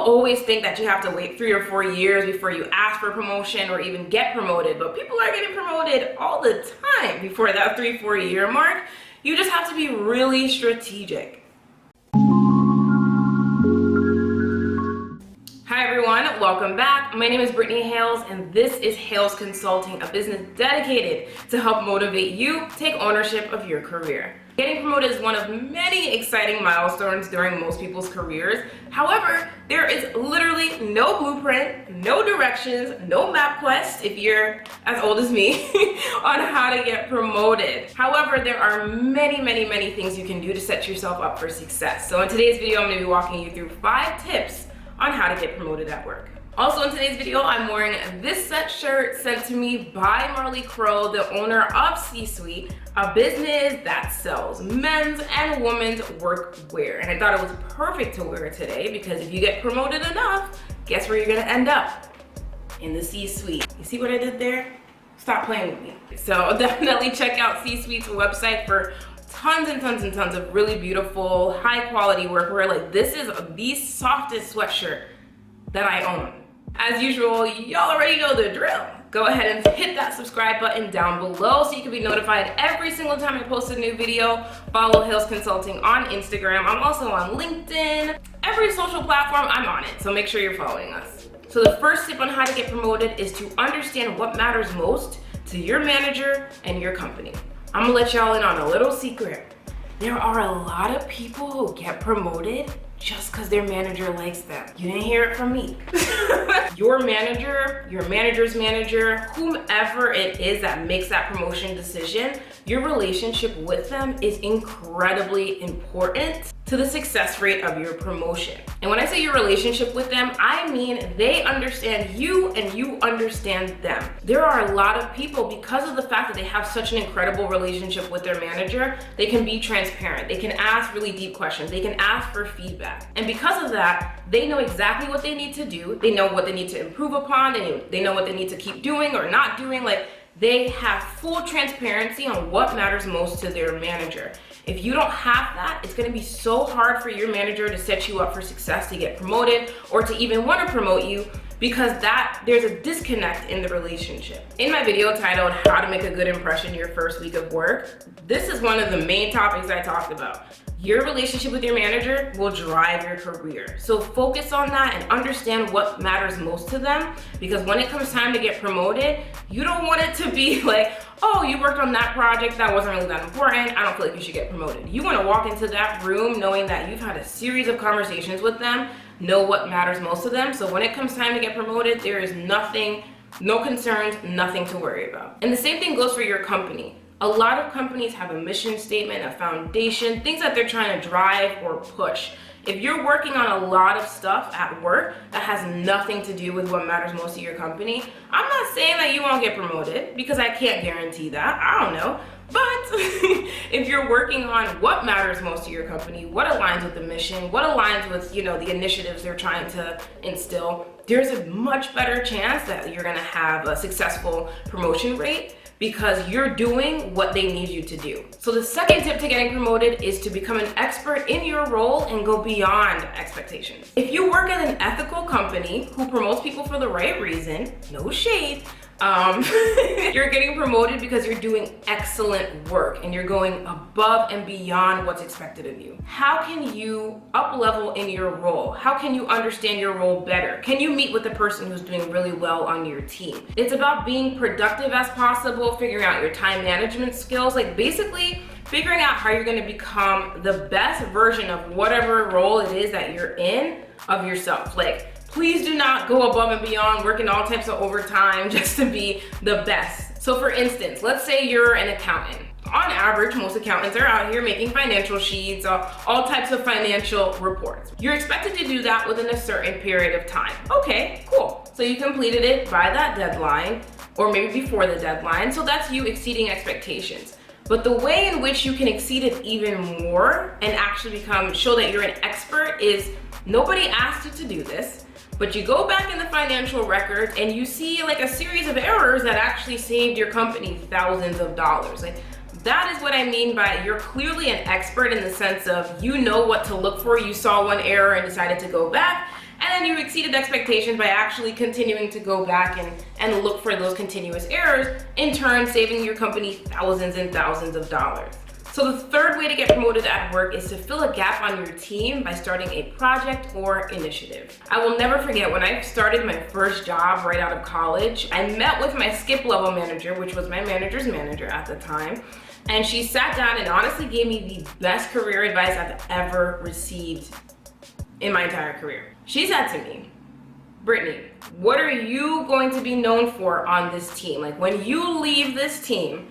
always think that you have to wait 3 or 4 years before you ask for promotion or even get promoted, but people are getting promoted all the time before that 3-4 year mark. You just have to be really strategic. Hi everyone, welcome back. My name is Brittany Hayles and this is Hayles Consulting, a business dedicated to help motivate you take ownership of your career. Getting promoted is one of many exciting milestones during most people's careers. However, there is literally no blueprint, no directions, no MapQuest, if you're as old as me, on how to get promoted. However, there are many things you can do to set yourself up for success. So in today's video, I'm going to be walking you through 5 tips on how to get promoted at work. Also in today's video, I'm wearing this set shirt sent to me by Marley Crow, the owner of C-Suite, a business that sells men's and women's workwear. And I thought it was perfect to wear today because if you get promoted enough, guess where you're gonna end up? In the C-Suite. You see what I did there? Stop playing with me. So definitely check out C-Suite's website for tons of really beautiful, high quality workwear. Like this is the softest sweatshirt that I own. As usual, y'all already know the drill. Go ahead and hit that subscribe button down below so you can be notified every single time I post a new video. Follow Hayles Consulting on Instagram. I'm also on LinkedIn. Every social platform, I'm on it, so make sure you're following us. So the first tip on how to get promoted is to understand what matters most to your manager and your company. I'm gonna let y'all in on a little secret. There are a lot of people who get promoted just because their manager likes them. You didn't hear it from me. Your manager, your manager's manager, whomever it is that makes that promotion decision, your relationship with them is incredibly important to the success rate of your promotion. And when I say your relationship with them, I mean they understand you and you understand them. There are a lot of people, because of the fact that they have such an incredible relationship with their manager, they can be transparent. They can ask really deep questions. They can ask for feedback. And because of that, they know exactly what they need to do. They know what they need to improve upon. They know what they need to keep doing or not doing. Like, they have full transparency on what matters most to their manager. If you don't have that, it's gonna be so hard for your manager to set you up for success, to get promoted, or to even wanna promote you, because there's a disconnect in the relationship. In my video titled How to Make a Good Impression Your First Week of Work, this is one of the main topics I talked about. Your relationship with your manager will drive your career. So focus on that and understand what matters most to them, because when it comes time to get promoted, you don't want it to be like, oh, you worked on that project, that wasn't really that important, I don't feel like you should get promoted. You wanna walk into that room knowing that you've had a series of conversations with them, know what matters most to them, so when it comes time to get promoted, there is nothing, no concerns, nothing to worry about. And the same thing goes for your company. A lot of companies have a mission statement, a foundation, things that they're trying to drive or push. If you're working on a lot of stuff at work that has nothing to do with what matters most to your company, I'm not saying that you won't get promoted, because I can't guarantee that, I don't know. But if you're working on what matters most to your company, what aligns with the mission, what aligns with, the initiatives they're trying to instill, there's a much better chance that you're gonna have a successful promotion rate, because you're doing what they need you to do. So the second tip to getting promoted is to become an expert in your role and go beyond expectations. If you work at an ethical company who promotes people for the right reason, no shade, you're getting promoted because you're doing excellent work and you're going above and beyond what's expected of you. How can you up-level in your role? How can you understand your role better? Can you meet with the person who's doing really well on your team? It's about being productive as possible, figuring out your time management skills, like basically figuring out how you're gonna become the best version of whatever role it is that you're in of yourself. Like, please do not go above and beyond, working all types of overtime just to be the best. So for instance, let's say you're an accountant. On average, most accountants are out here making financial sheets, all types of financial reports. You're expected to do that within a certain period of time. Okay, cool. So you completed it by that deadline, or maybe before the deadline, so that's you exceeding expectations. But the way in which you can exceed it even more and actually show that you're an expert is, nobody asked you to do this, but you go back in the financial records and you see like a series of errors that actually saved your company thousands of dollars. Like, that is what I mean by you're clearly an expert, in the sense of you know what to look for. You saw one error and decided to go back, and and you exceeded expectations by actually continuing to go back and look for those continuous errors, in turn saving your company thousands and thousands of dollars. So the third way to get promoted at work is to fill a gap on your team by starting a project or initiative. I will never forget when I started my first job right out of college, I met with my skip level manager, which was my manager's manager at the time, and she sat down and honestly gave me the best career advice I've ever received in my entire career. She said to me, Brittany, what are you going to be known for on this team? Like when you leave this team,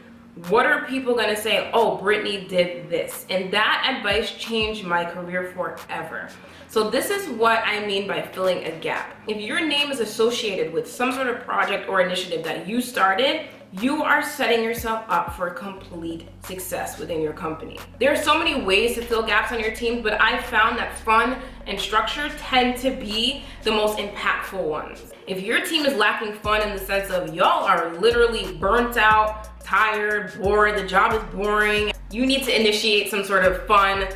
what are people going to say? Oh, Brittany did this. And that advice changed my career forever. So this is what I mean by filling a gap. If your name is associated with some sort of project or initiative that you started, you are setting yourself up for complete success within your company. There are so many ways to fill gaps on your team, but I found that fun and structure tend to be the most impactful ones. If your team is lacking fun in the sense of y'all are literally burnt out, tired, bored, the job is boring, you need to initiate some sort of fun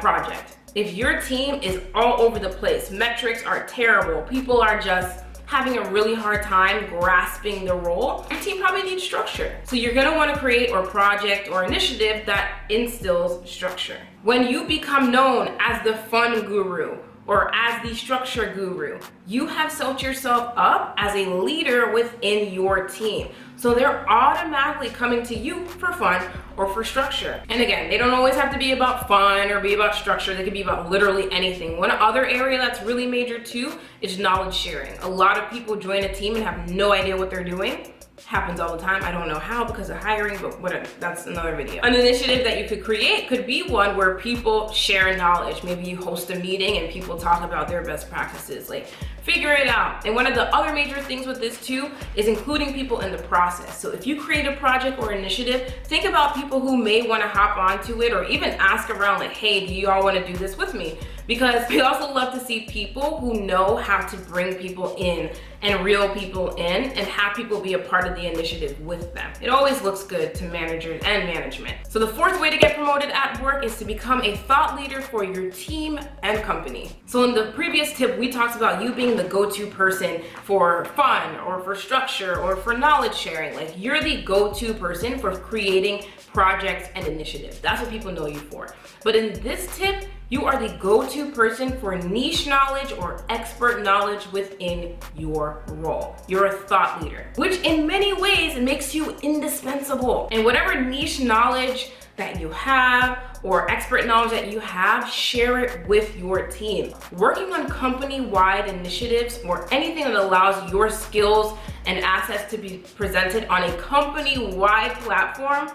project. If your team is all over the place, metrics are terrible, people are just having a really hard time grasping the role, your team probably needs structure. So you're gonna wanna create a project or initiative that instills structure. When you become known as the fun guru or as the structure guru, you have set yourself up as a leader within your team. So they're automatically coming to you for fun or for structure. And again, they don't always have to be about fun or be about structure. They could be about literally anything. One other area that's really major too is knowledge sharing. A lot of people join a team and have no idea what they're doing. Happens all the time. I don't know how because of hiring, but whatever, that's another video. An initiative that you could create could be one where people share knowledge. Maybe you host a meeting and people talk about their best practices, like figure it out. And one of the other major things with this too is including people in the process. So if you create a project or initiative, think about people who may want to hop onto it or even ask around like, hey, do you all want to do this with me? Because we also love to see people who know how to bring people in and reel people in and have people be a part of the initiative with them. It always looks good to managers and management. So the fourth way to get promoted at work is to become a thought leader for your team and company. So in the previous tip, we talked about you being the go-to person for fun or for structure or for knowledge sharing. Like you're the go-to person for creating projects and initiatives. That's what people know you for. But in this tip, you are the go-to person for niche knowledge or expert knowledge within your role. You're a thought leader, which in many ways makes you indispensable. And whatever niche knowledge that you have or expert knowledge that you have, share it with your team. Working on company-wide initiatives or anything that allows your skills and assets to be presented on a company-wide platform,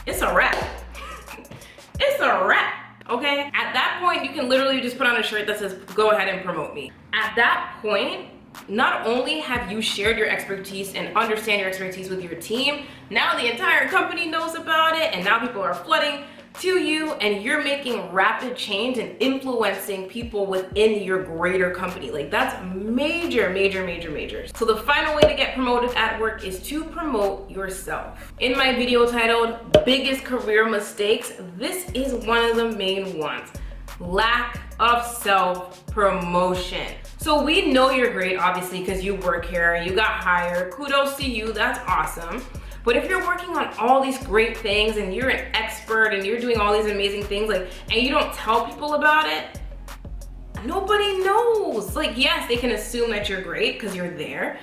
it's a wrap. It's a wrap. Okay? At that point, you can literally just put on a shirt that says, go ahead and promote me. At that point, not only have you shared your expertise and understand your expertise with your team, now the entire company knows about it and now people are flooding to you and you're making rapid change and influencing people within your greater company. Like that's major, major, major, major. So the final way to get promoted at work is to promote yourself. In my video titled Biggest Career Mistakes, this is one of the main ones. Lack of self-promotion. So we know you're great, obviously, because you work here, you got hired, kudos to you, that's awesome. But if you're working on all these great things and you're an expert and you're doing all these amazing things, like, and you don't tell people about it, nobody knows. Like, yes, they can assume that you're great because you're there,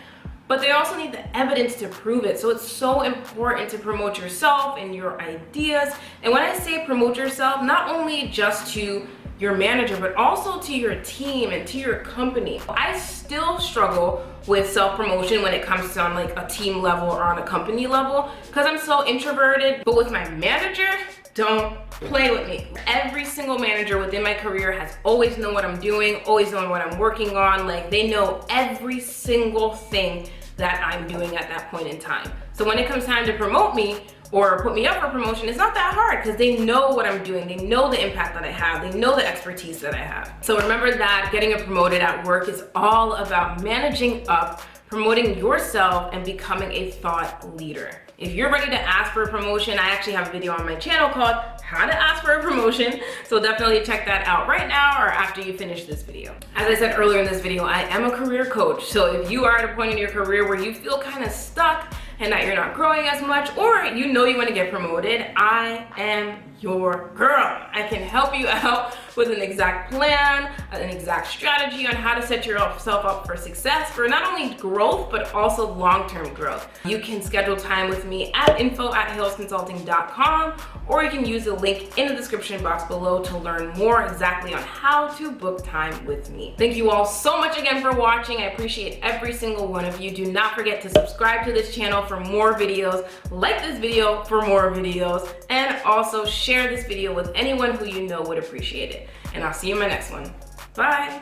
but they also need the evidence to prove it. So it's so important to promote yourself and your ideas. And when I say promote yourself, not only just to your manager, but also to your team and to your company. I still struggle with self-promotion when it comes to on like a team level or on a company level because I'm so introverted. But with my manager, don't play with me. Every single manager within my career has always known what I'm doing, always known what I'm working on. Like they know every single thing that I'm doing at that point in time. So when it comes time to promote me, or put me up for promotion, it's not that hard because they know what I'm doing. They know the impact that I have. They know the expertise that I have. So remember that getting promoted at work is all about managing up, promoting yourself, and becoming a thought leader. If you're ready to ask for a promotion, I actually have a video on my channel called How to Ask for a Promotion, so definitely check that out right now or after you finish this video. As I said earlier in this video, I am a career coach, so if you are at a point in your career where you feel kind of stuck and that you're not growing as much, or you know you want to get promoted, I am your girl. I can help you out with an exact plan, an exact strategy on how to set yourself up for success, for not only growth, but also long-term growth. You can schedule time with me at info@haylesconsulting.com, or you can use the link in the description box below to learn more exactly on how to book time with me. Thank you all so much again for watching. I appreciate every single one of you. Do not forget to subscribe to this channel for more videos, like this video for more videos, and also share this video with anyone who you know would appreciate it. And I'll see you in my next one. Bye.